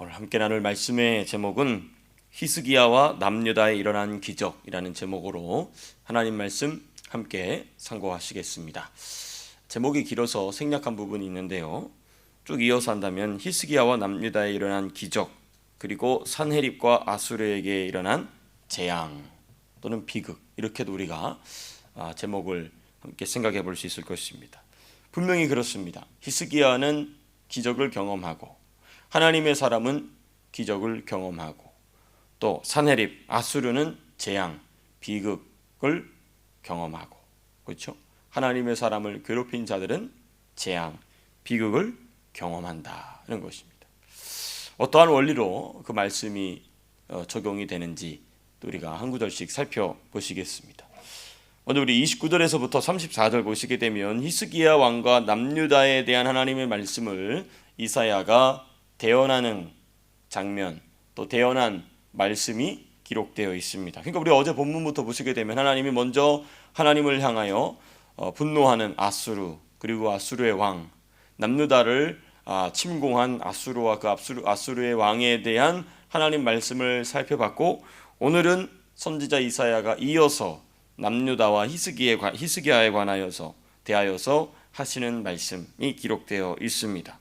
오늘 함께 나눌 말씀의 제목은 히스기야와 남유다에 일어난 기적이라는 제목으로 하나님 말씀 함께 상고하시겠습니다. 제목이 길어서 생략한 부분이 있는데요, 쭉 이어서 한다면 히스기야와 남유다에 일어난 기적, 그리고 산헤립과 아수르에게 일어난 재앙 또는 비극, 이렇게도 우리가 제목을 함께 생각해 볼 수 있을 것입니다. 분명히 그렇습니다. 히스기야는 기적을 경험하고 하나님의 사람은 기적을 경험하고, 또 산헤립, 아수르는 재앙, 비극을 경험하고, 그렇죠? 하나님의 사람을 괴롭힌 자들은 재앙, 비극을 경험한다는 것입니다. 어떠한 원리로 그 말씀이 적용이 되는지 우리가 한 구절씩 살펴보시겠습니다. 먼저 우리 29절에서부터 34절 보시게 되면 히스기야 왕과 남유다에 대한 하나님의 말씀을 이사야가 대언하는 장면, 또 대언한 말씀이 기록되어 있습니다. 그러니까 우리 어제 본문부터 보시게 되면 하나님이 먼저 하나님을 향하여 분노하는 아수르, 그리고 아수르의 왕, 남유다를 침공한 아수르와 그 아수르의 왕에 대한 하나님 말씀을 살펴봤고, 오늘은 선지자 이사야가 이어서 남유다와 히스기야에 관하여서 대하여서 하시는 말씀이 기록되어 있습니다.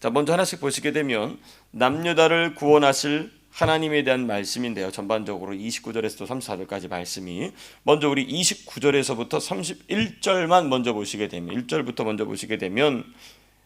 자, 먼저 하나씩 보시게 되면 남유다를 구원하실 하나님에 대한 말씀인데요, 전반적으로 29절에서 34절까지 말씀이, 먼저 우리 29절에서부터 31절만 먼저 보시게 되면, 1절부터 먼저 보시게 되면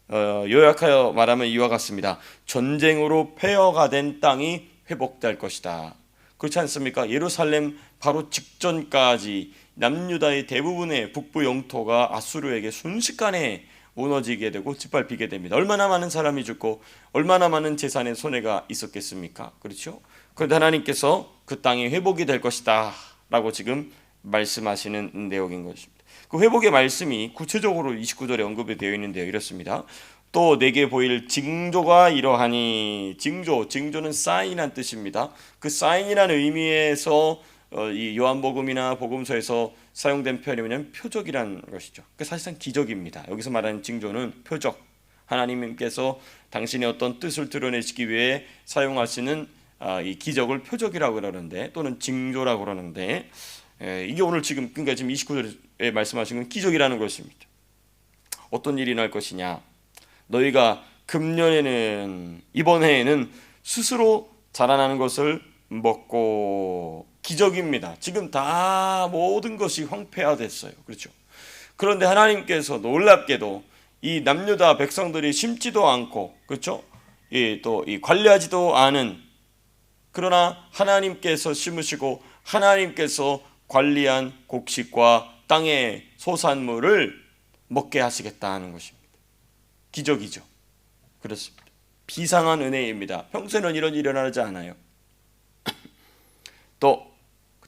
요약하여 말하면 이와 같습니다. 전쟁으로 폐허가 된 땅이 회복될 것이다. 그렇지 않습니까? 예루살렘 바로 직전까지 남유다의 대부분의 북부 영토가 아수르에게 순식간에 무너지게 되고 짓밟히게 됩니다. 얼마나 많은 사람이 죽고 얼마나 많은 재산의 손해가 있었겠습니까? 그렇죠? 그런데 하나님께서 그 땅이 회복이 될 것이다 라고 지금 말씀하시는 내용인 것입니다. 그 회복의 말씀이 구체적으로 29절에 언급이 되어 있는데요, 이렇습니다. 또 내게 보일 징조가 이러하니, 징조는 사인이란 뜻입니다. 그 사인이라는 의미에서 이 요한복음이나 복음서에서 사용된 표현이 뭐냐면 표적이라는 것이죠. 그러니까 사실상 기적입니다. 여기서 말하는 징조는 표적, 하나님께서 당신의 어떤 뜻을 드러내시기 위해 사용하시는 이 기적을 표적이라고 그러는데, 또는 징조라고 그러는데, 이게 오늘 그러니까 지금 29절에 말씀하신 건 기적이라는 것입니다. 어떤 일이 날 것이냐? 너희가 금년에는, 이번 해에는 스스로 자라나는 것을 먹고, 기적입니다. 지금 다 모든 것이 황폐화됐어요. 그렇죠? 그런데 하나님께서 놀랍게도 이 남유다 백성들이 심지도 않고, 그렇죠? 또 관리하지도 않은, 그러나 하나님께서 심으시고 하나님께서 관리한 곡식과 땅의 소산물을 먹게 하시겠다는 것입니다. 기적이죠. 그렇습니다. 비상한 은혜입니다. 평소에는 이런 일이 일어나지 않아요. 또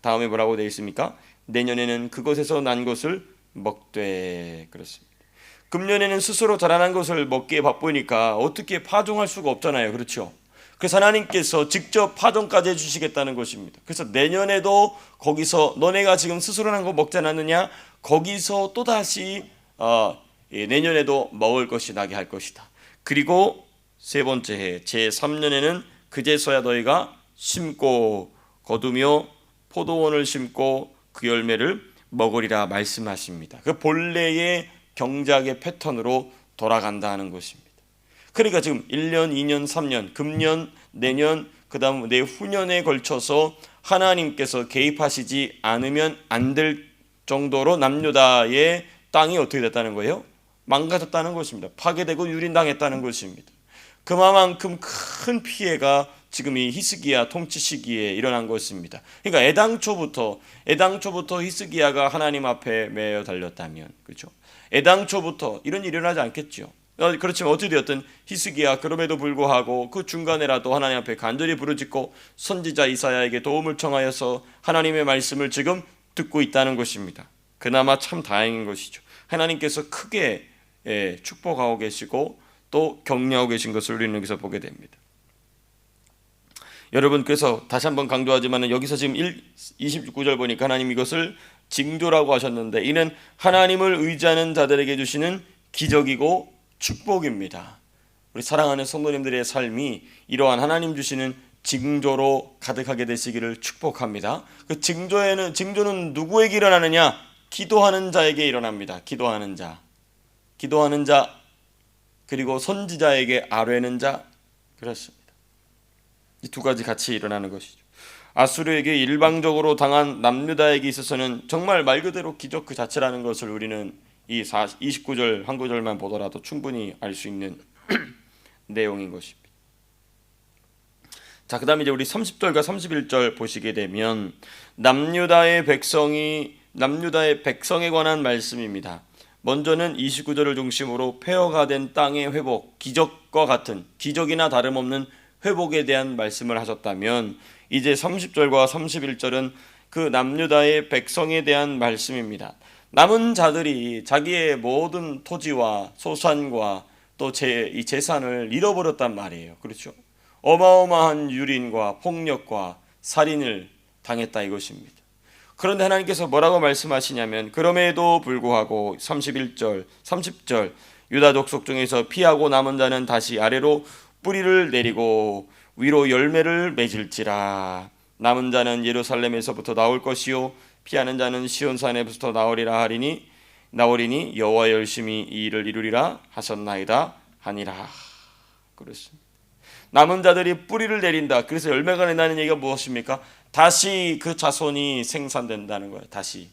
다음에 뭐라고 되어 있습니까? 내년에는 그것에서 난 것을 먹되, 그렇습니다. 금년에는 스스로 자라난 것을 먹기에 바쁘니까 어떻게 파종할 수가 없잖아요. 그렇죠? 그래서 하나님께서 직접 파종까지 해주시겠다는 것입니다. 그래서 내년에도 거기서 너네가 지금 스스로 난 거 먹지 않았느냐? 거기서 또다시 내년에도 먹을 것이 나게 할 것이다. 그리고 세 번째 해 제3년에는 그제서야 너희가 심고 거두며 포도원을 심고 그 열매를 먹으리라 말씀하십니다. 그 본래의 경작의 패턴으로 돌아간다는 것입니다. 그러니까 지금 1년, 2년, 3년, 금년, 내년, 그 다음 내후년에 걸쳐서 하나님께서 개입하시지 않으면 안 될 정도로 남유다의 땅이 어떻게 됐다는 거예요? 망가졌다는 것입니다. 파괴되고 유린당했다는 것입니다. 그만큼 큰 피해가 지금 이 히스기야 통치 시기에 일어난 것입니다. 그러니까 애당초부터 히스기야가 하나님 앞에 매여 달렸다면, 그렇죠? 애당초부터 이런 일이 일어나지 않겠죠. 그렇지만 어찌 되었든 히스기야 그럼에도 불구하고 그 중간에라도 하나님 앞에 간절히 부르짖고 선지자 이사야에게 도움을 청하여서 하나님의 말씀을 지금 듣고 있다는 것입니다. 그나마 참 다행인 것이죠. 하나님께서 크게 축복하고 계시고 또 격려하고 계신 것을 우리는 여기서 보게 됩니다. 여러분, 그래서 다시 한번 강조하지만 여기서 지금 29절 보니까 하나님 이것을 징조라고 하셨는데, 이는 하나님을 의지하는 자들에게 주시는 기적이고 축복입니다. 우리 사랑하는 성도님들의 삶이 이러한 하나님 주시는 징조로 가득하게 되시기를 축복합니다. 그 징조는 누구에게 일어나느냐? 기도하는 자에게 일어납니다. 기도하는 자, 그리고 선지자에게 아뢰는 자, 그렇습니다. 이 두 가지 같이 일어나는 것이죠. 아수르에게 일방적으로 당한 남유다에게 있어서는 정말 말 그대로 기적 그 자체라는 것을 우리는 이 29절 한 구절만 보더라도 충분히 알 수 있는 내용인 것입니다. 자, 그 다음에 이제 우리 30절과 31절 보시게 되면 남유다의 백성에 관한 말씀입니다. 먼저는 29절을 중심으로 폐허가 된 땅의 회복, 기적과 같은, 기적이나 다름없는 회복에 대한 말씀을 하셨다면, 이제 30절과 31절은 그 남유다의 백성에 대한 말씀입니다. 남은 자들이 자기의 모든 토지와 소산과 또 이 재산을 잃어버렸단 말이에요. 그렇죠? 어마어마한 유린과 폭력과 살인을 당했다 이것입니다. 그런데 하나님께서 뭐라고 말씀하시냐면, 그럼에도 불구하고 31절, 30절 유다 족속 중에서 피하고 남은 자는 다시 아래로 뿌리를 내리고 위로 열매를 맺을지라. 남은 자는 예루살렘에서부터 나올 것이요 피하는 자는 시온산에부터 나오리니 여호와 열심히 이 일을 이루리라 하셨나이다 하니라. 그렇습니다. 남은 자들이 뿌리를 내린다. 그래서 열매가 낸다는 얘기가 무엇입니까? 다시 그 자손이 생산된다는 거예요. 다시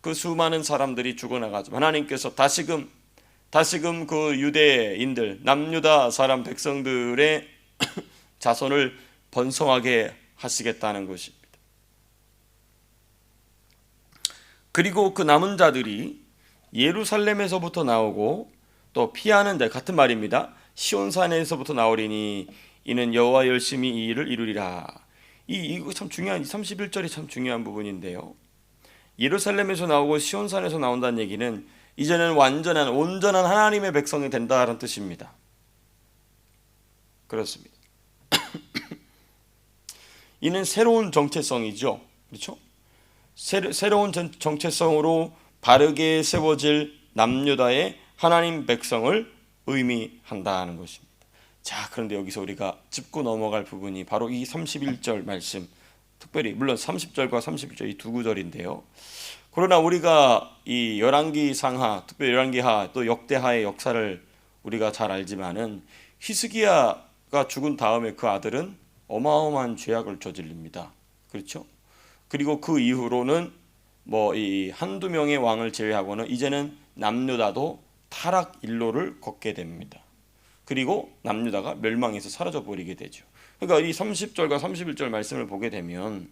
그 수많은 사람들이 죽어나가죠. 하나님께서 다시금 그 유대인들, 남유다 사람 백성들의 자손을 번성하게 하시겠다는 것입니다. 그리고 그 남은 자들이 예루살렘에서부터 나오고 또 피하는 자, 같은 말입니다. 시온산에서부터 나오리니 이는 여호와 열심히 이 일을 이루리라. 이거 참 중요한, 31절이 참 중요한 부분인데요. 예루살렘에서 나오고 시온산에서 나온다는 얘기는 이제는 온전한 하나님의 백성이 된다는 뜻입니다. 그렇습니다. 이는 새로운 정체성이죠. 그렇죠? 새로운 정체성으로 바르게 세워질 남유다의 하나님 백성을 의미한다는 것입니다. 자, 그런데 여기서 우리가 짚고 넘어갈 부분이 바로 이 31절 말씀, 특별히 물론 30절과 31절 이 두 구절인데요. 그러나 우리가 이 열왕기 상하, 특별히 열왕기 하, 또 역대하의 역사를 우리가 잘 알지만은 히스기야가 죽은 다음에 그 아들은 어마어마한 죄악을 저질립니다. 그렇죠? 그리고 그 이후로는 이 한두 명의 왕을 제외하고는 이제는 남유다도 타락 일로를 걷게 됩니다. 그리고 남유다가 멸망해서 사라져 버리게 되죠. 그러니까 이 30절과 31절 말씀을 보게 되면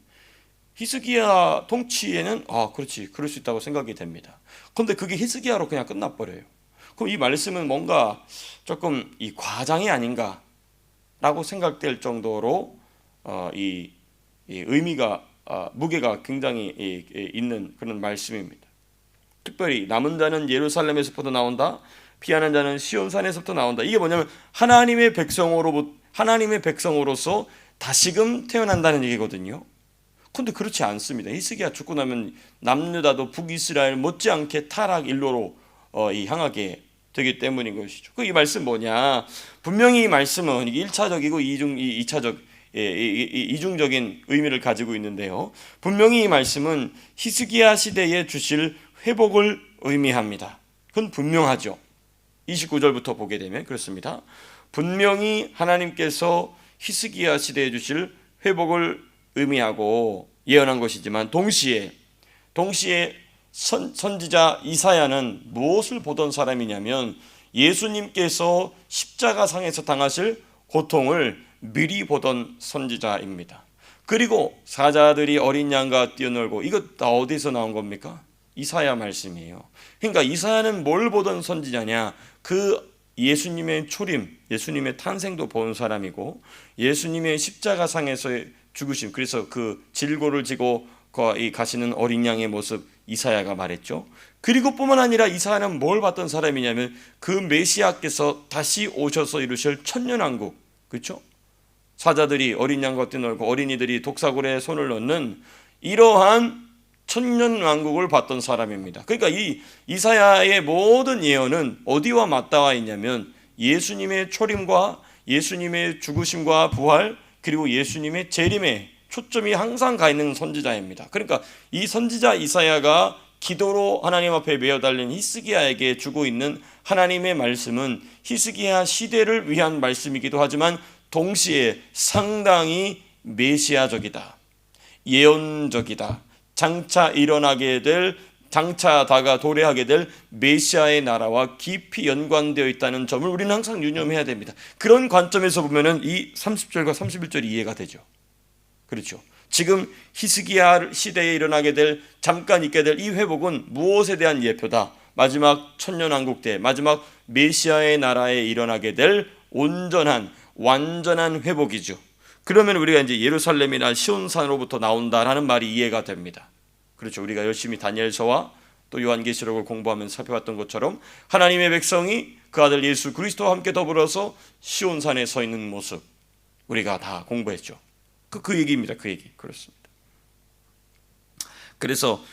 히스기야 통치에는 그렇지, 그럴 수 있다고 생각이 됩니다. 그런데 그게 히스기야로 그냥 끝나버려요. 그럼 이 말씀은 뭔가 조금 이 과장이 아닌가라고 생각될 정도로 이 의미가 무게가 굉장히 있는 그런 말씀입니다. 특별히 남은 자는 예루살렘에서부터 나온다, 피하는 자는 시온산에서부터 나온다. 이게 뭐냐면 하나님의 백성으로서 다시금 태어난다는 얘기거든요. 그런데 그렇지 않습니다. 히스기야 죽고 나면 남유다도 북이스라엘 못지않게 타락 일로로 향하게 되기 때문인 것이죠. 이 말씀 뭐냐? 분명히 이 말씀은 1차적이고 2중적인 의미를 가지고 있는데요. 분명히 이 말씀은 히스기야 시대에 주실 회복을 의미합니다. 그건 분명하죠. 29절부터 보게 되면 그렇습니다. 분명히 하나님께서 히스기야 시대에 주실 회복을 의미하고 예언한 것이지만 동시에 선지자 이사야는 무엇을 보던 사람이냐면 예수님께서 십자가상에서 당하실 고통을 미리 보던 선지자입니다. 그리고 사자들이 어린 양과 뛰어놀고, 이것 다 어디서 나온 겁니까? 이사야 말씀이에요. 그러니까 이사야는 뭘 보던 선지자냐? 그 예수님의 초림, 예수님의 탄생도 본 사람이고 예수님의 십자가상에서의 죽으심, 그래서 그 질고를 지고 가시는 어린 양의 모습 이사야가 말했죠. 그리고 뿐만 아니라 이사야는 뭘 봤던 사람이냐면 그 메시아께서 다시 오셔서 이루실 천년왕국, 그렇죠? 사자들이 어린 양과 뛰놀고 어린이들이 독사굴에 손을 넣는 이러한 천년왕국을 봤던 사람입니다. 그러니까 이 이사야의 모든 예언은 어디와 맞닿아 있냐면 예수님의 초림과 예수님의 죽으심과 부활, 그리고 예수님의 재림에 초점이 항상 가 있는 선지자입니다. 그러니까 이 선지자 이사야가 기도로 하나님 앞에 메어 달린 히스기야에게 주고 있는 하나님의 말씀은 히스기야 시대를 위한 말씀이기도 하지만 동시에 상당히 메시아적이다, 예언적이다, 장차 다가 도래하게 될 메시아의 나라와 깊이 연관되어 있다는 점을 우리는 항상 유념해야 됩니다. 그런 관점에서 보면은 이 30절과 31절이 이해가 되죠. 그렇죠. 지금 히스기야 시대에 일어나게 될, 잠깐 있게 될 이 회복은 무엇에 대한 예표다? 마지막 천년왕국 때, 마지막 메시아의 나라에 일어나게 될 온전한 완전한 회복이죠. 그러면 우리가 이제 예루살렘이나 시온산으로부터 나온다라는 말이 이해가 됩니다. 그렇죠. 우리가 열심히 다니엘서와 또 요한계시록을 공부하면서 살펴봤던 것처럼 하나님의 백성이 그 아들 예수 그리스도와 함께 더불어서 시온산에 서 있는 모습 우리가 다 공부했죠. 그 얘기입니다. 그 얘기. 그렇습니다. 그래서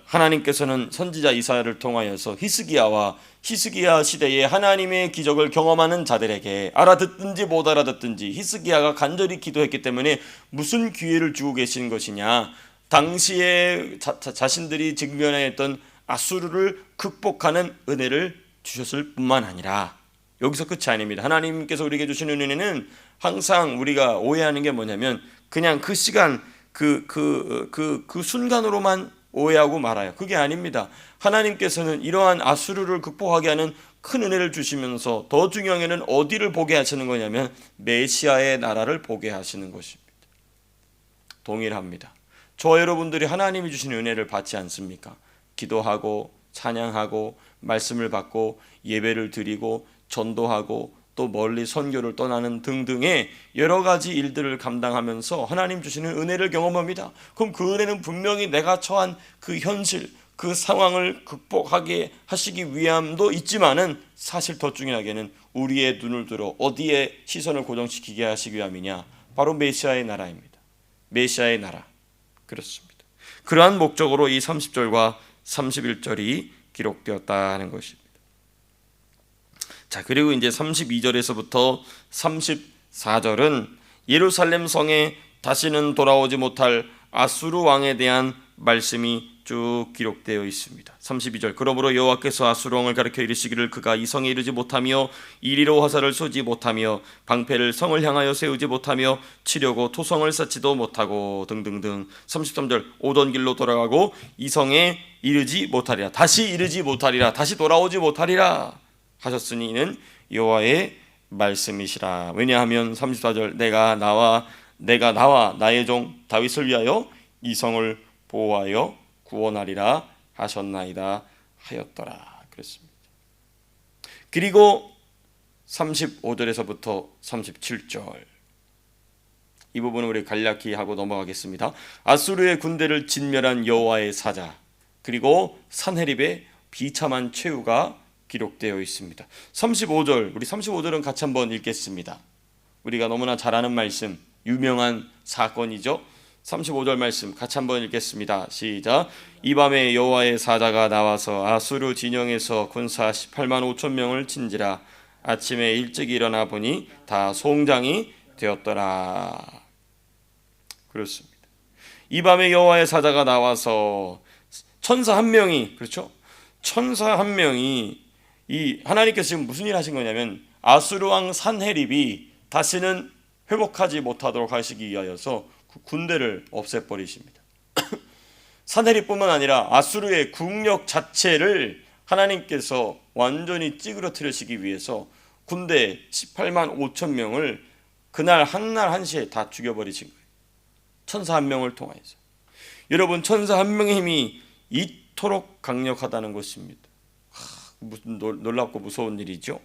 하나님께서는 선지자 이사야를 통하여서 히스기야 시대에 하나님의 기적을 경험하는 자들에게 알아듣든지 못 알아듣든지 히스기야가 간절히 기도했기 때문에 무슨 기회를 주고 계신 것이냐, 당시에 자신들이 직면했던 아수르를 극복하는 은혜를 주셨을 뿐만 아니라, 여기서 끝이 아닙니다. 하나님께서 우리에게 주시는 은혜는 항상 우리가 오해하는 게 뭐냐면 그냥 그 시간 그 순간으로만 오해하고 말아요. 그게 아닙니다. 하나님께서는 이러한 아수르를 극복하게 하는 큰 은혜를 주시면서 더 중요한 게는 어디를 보게 하시는 거냐면 메시아의 나라를 보게 하시는 것입니다. 동일합니다. 저와 여러분들이 하나님이 주신 은혜를 받지 않습니까? 기도하고 찬양하고 말씀을 받고 예배를 드리고 전도하고 또 멀리 선교를 떠나는 등등의 여러 가지 일들을 감당하면서 하나님 주시는 은혜를 경험합니다. 그럼 그 은혜는 분명히 내가 처한 그 현실, 그 상황을 극복하게 하시기 위함도 있지만은 사실 더 중요하게는 우리의 눈을 들어 어디에 시선을 고정시키게 하시기 위함이냐? 바로 메시아의 나라입니다. 메시아의 나라. 그렇습니다. 그러한 목적으로 이 30절과 31절이 기록되었다는 것입니다. 자, 그리고 이제 32절에서부터 34절은 예루살렘 성에 다시는 돌아오지 못할 아수르 왕에 대한 말씀이 쭉 기록되어 있습니다. 32절, 그러므로 여호와께서 아수르 왕을 가리켜 이르시기를 그가 이 성에 이르지 못하며 이리로 화살을 쏘지 못하며 방패를 성을 향하여 세우지 못하며 치려고 토성을 쌓지도 못하고 등등등. 33절, 오던 길로 돌아가고 이 성에 이르지 못하리라, 다시 이르지 못하리라, 다시 돌아오지 못하리라 하셨으니 이는 여호와의 말씀이시라. 왜냐하면 34절, 내가 나와 나의 종 다윗을 위하여 이 성을 보호하여 구원하리라 하셨나이다 하였더라. 그랬습니다. 그리고 35절에서부터 37절 이 부분은 우리 간략히 하고 넘어가겠습니다. 아수르의 군대를 진멸한 여호와의 사자, 그리고 산헤립의 비참한 최후가 기록되어 있습니다. 35절, 우리 35절은 같이 한번 읽겠습니다. 우리가 너무나 잘 아는 말씀, 유명한 사건이죠. 35절 말씀 같이 한번 읽겠습니다. 시작. 이 밤에 여호와의 사자가 나와서 아수르 진영에서 군사 18만 5천 명을 친지라. 아침에 일찍 일어나 보니 다 송장이 되었더라. 그렇습니다. 이 밤에 여호와의 사자가 나와서 천사 한 명이, 그렇죠? 천사 한 명이, 이 하나님께서 지금 무슨 일 하신 거냐면 아수르 왕 산헤립이 다시는 회복하지 못하도록 하시기 위하여서 그 군대를 없애버리십니다. 산헤립뿐만 아니라 아수르의 국력 자체를 하나님께서 완전히 찌그러뜨리시기 위해서 군대 18만 5천 명을 그날 한날 한시에 다 죽여버리신 거예요. 천사 한 명을 통하여서. 여러분, 천사 한 명의 힘이 이토록 강력하다는 것입니다. 무슨 놀랍고 무서운 일이죠.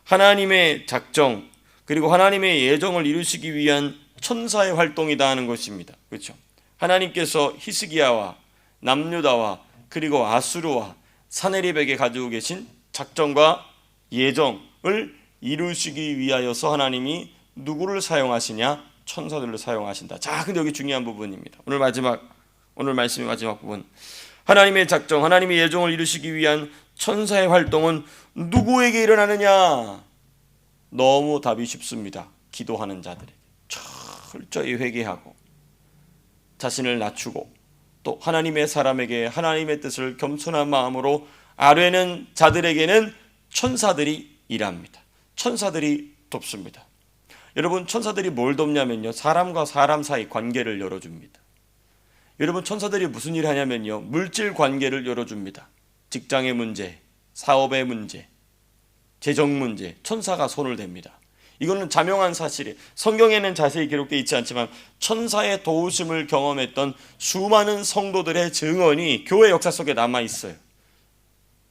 하나님의 작정 그리고 하나님의 예정을 이루시기 위한 천사의 활동이다 하는 것입니다. 그렇죠? 하나님께서 히스기야와 남유다와 그리고 아수르와 산헤립에게 가지고 계신 작정과 예정을 이루시기 위하여서 하나님이 누구를 사용하시냐? 천사들을 사용하신다. 자, 근데 여기 중요한 부분입니다. 오늘 말씀의 마지막 부분. 하나님의 작정, 하나님의 예정을 이루시기 위한 천사의 활동은 누구에게 일어나느냐? 너무 답이 쉽습니다. 기도하는 자들에게. 철저히 회개하고 자신을 낮추고 또 하나님의 사람에게 하나님의 뜻을 겸손한 마음으로 아뢰는 자들에게는 천사들이 일합니다. 천사들이 돕습니다. 여러분, 천사들이 뭘 돕냐면요, 사람과 사람 사이 관계를 열어줍니다. 여러분, 천사들이 무슨 일을 하냐면요, 물질 관계를 열어줍니다. 직장의 문제, 사업의 문제, 재정 문제, 천사가 손을 댑니다. 이거는 자명한 사실이에요. 성경에는 자세히 기록되어 있지 않지만 천사의 도우심을 경험했던 수많은 성도들의 증언이 교회 역사 속에 남아 있어요.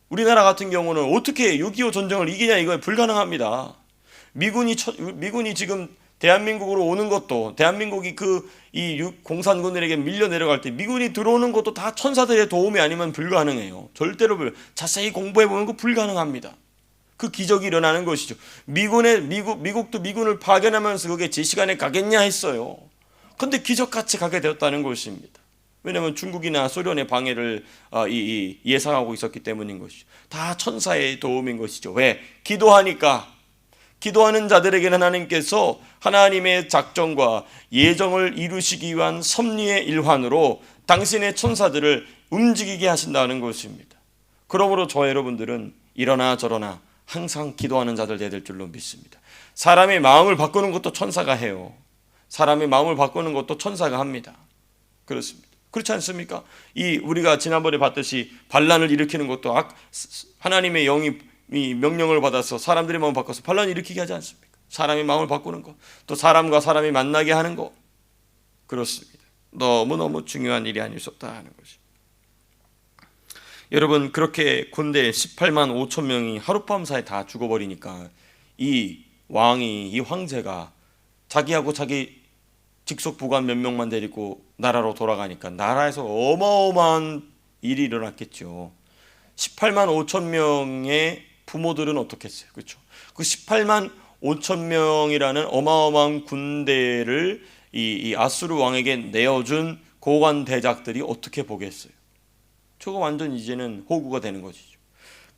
우리나라 같은 경우는 어떻게 6.25 전쟁을 이기냐, 이거 불가능합니다. 미군이 지금 대한민국으로 오는 것도, 대한민국이 이 공산군들에게 밀려 내려갈 때 미군이 들어오는 것도 다 천사들의 도움이 아니면 불가능해요. 절대로 자세히 공부해 보면 그 불가능합니다. 그 기적이 일어나는 것이죠. 미국도 미군을 파견하면서 그게 제 시간에 가겠냐 했어요. 근데 기적같이 가게 되었다는 것입니다. 왜냐하면 중국이나 소련의 방해를 예상하고 있었기 때문인 것이죠. 다 천사의 도움인 것이죠. 왜? 기도하니까. 기도하는 자들에게는 하나님께서 하나님의 작정과 예정을 이루시기 위한 섭리의 일환으로 당신의 천사들을 움직이게 하신다는 것입니다. 그러므로 저 여러분들은 이러나 저러나 항상 기도하는 자들 되야 될 줄로 믿습니다. 사람의 마음을 바꾸는 것도 천사가 해요. 사람의 마음을 바꾸는 것도 천사가 합니다. 그렇습니다. 그렇지 않습니까? 우리가 지난번에 봤듯이 반란을 일으키는 것도 하나님의 영이 명령을 받아서 사람들의 마음을 바꿔서 반란을 일으키게 하지 않습니까? 사람의 마음을 바꾸는 것, 또 사람과 사람이 만나게 하는 것, 그렇습니다. 너무너무 중요한 일이 아닐 수 없다 하는 것입니다. 여러분, 그렇게 군대 18만 5천 명이 하룻밤 사이에 다 죽어버리니까 이 황제가 자기하고 자기 직속 부관 몇 명만 데리고 나라로 돌아가니까 나라에서 어마어마한 일이 일어났겠죠. 18만 5천 명의 부모들은 어떻게 했어요? 그렇죠? 그 18만 5천 명이라는 어마어마한 군대를 이 아수르 왕에게 내어준 고관 대작들이 어떻게 보겠어요? 저거 완전 이제는 호구가 되는 것이죠.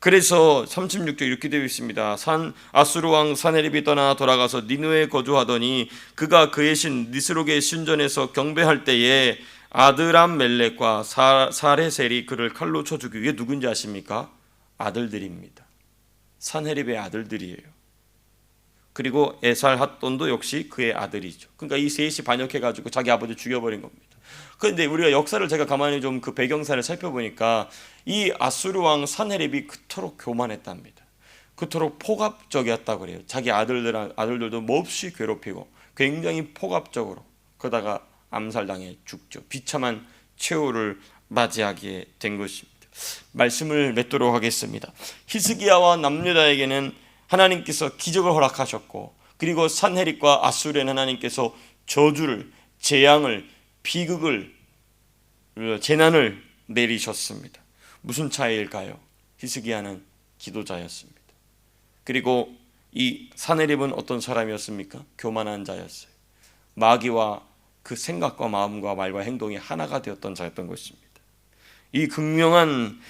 그래서 36절 이렇게 되어 있습니다. 아수르 왕 사네립이 떠나 돌아가서 니느웨에 거주하더니 그가 그의 신 니스록의 신전에서 경배할 때에 아드람 멜렉과 사레셀이 그를 칼로 쳐 죽이고, 이게 누군지 아십니까? 아들들입니다. 산헤립의 아들들이에요. 그리고 에살 핫돈도 역시 그의 아들이죠. 그러니까 이 셋이 반역해가지고 자기 아버지 죽여버린 겁니다. 그런데 우리가 역사를 제가 가만히 좀 그 배경사를 살펴보니까 이 아수르 왕 산헤립이 그토록 교만했답니다. 그토록 폭압적이었다고 그래요. 자기 아들들도 몹시 괴롭히고 굉장히 폭압적으로, 그러다가 암살당해 죽죠. 비참한 최후를 맞이하게 된 것입니다. 말씀을 맺도록 하겠습니다. 히스기야와 남유다에게는 하나님께서 기적을 허락하셨고, 그리고 산헤립과 아수르에는 하나님께서 저주를, 재앙을, 비극을, 재난을 내리셨습니다. 무슨 차이일까요? 히스기야는 기도자였습니다. 그리고 이 산헤립은 어떤 사람이었습니까? 교만한 자였어요. 마귀와 그 생각과 마음과 말과 행동이 하나가 되었던 자였던 것입니다. 이 극명한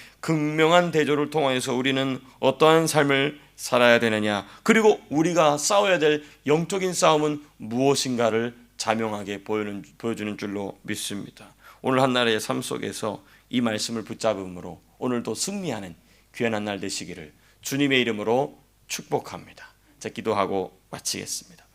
대조를 통해서 우리는 어떠한 삶을 살아야 되느냐, 그리고 우리가 싸워야 될 영적인 싸움은 무엇인가를 자명하게 보여주는 줄로 믿습니다. 오늘 한날의 삶 속에서 이 말씀을 붙잡음으로 오늘도 승리하는 귀한 한 날 되시기를 주님의 이름으로 축복합니다. 자, 기도하고 마치겠습니다.